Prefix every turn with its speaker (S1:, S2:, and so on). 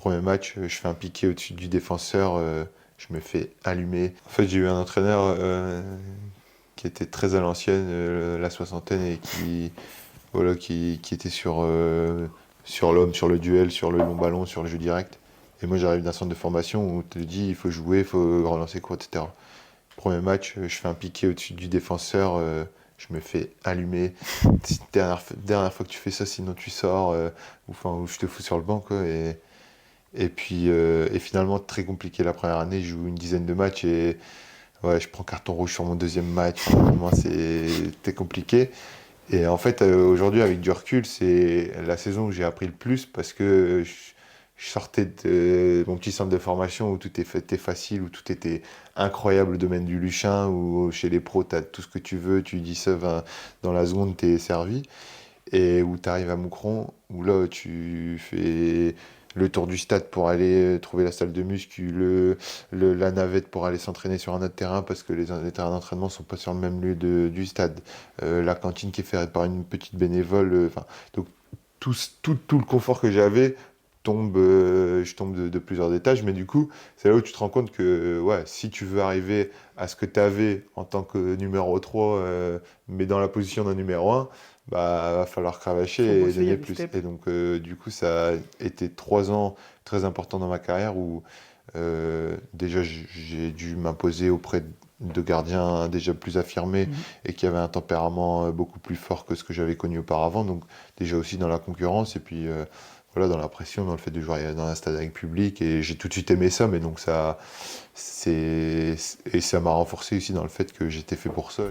S1: Premier match, je fais un piqué au-dessus du défenseur, je me fais allumer. En fait, j'ai eu un entraîneur qui était très à l'ancienne, la soixantaine, et qui était sur l'homme, sur le duel, sur le long ballon, sur le jeu direct. Et moi, j'arrive d'un centre de formation où on te dit il faut jouer, il faut relancer quoi, etc. Premier match, je fais un piqué au-dessus du défenseur, je me fais allumer. Dernière fois que tu fais ça, sinon tu sors, ou je te fous sur le banc, quoi. Et finalement, très compliqué la première année, je joue une dizaine de matchs et ouais, je prends carton rouge sur mon deuxième match. Vraiment, c'était compliqué. Et en fait, aujourd'hui, avec du recul, c'est la saison où j'ai appris le plus parce que je sortais de mon petit centre de formation où tout était facile, où tout était incroyable, le domaine du Luchin, où chez les pros, tu as tout ce que tu veux, tu dis ça, dans la seconde, t'es servi. Et où tu arrives à Moucron, où là, tu fais le tour du stade pour aller trouver la salle de muscu, la navette pour aller s'entraîner sur un autre terrain parce que les terrains d'entraînement sont pas sur le même lieu du stade, la cantine qui est faite par une petite bénévole, donc tout le confort que j'avais je tombe de plusieurs étages, mais du coup, c'est là où tu te rends compte que ouais, si tu veux arriver à ce que tu avais en tant que numéro 3, mais dans la position d'un numéro 1, bah, va falloir
S2: Faut
S1: cravacher et
S2: bosser, il y a
S1: donner
S2: des
S1: plus.
S2: steps.
S1: Et donc, du coup, ça a été 3 ans très importants dans ma carrière où déjà j'ai dû m'imposer auprès de gardiens déjà plus affirmés
S2: Mhm.
S1: et qui avaient un tempérament beaucoup plus fort que ce que j'avais connu auparavant. Donc, déjà aussi dans la concurrence et puis voilà, dans la pression, dans le fait de jouer dans un stade avec public. Et j'ai tout de suite aimé ça, mais donc et ça m'a renforcé aussi dans le fait que j'étais fait pour ça.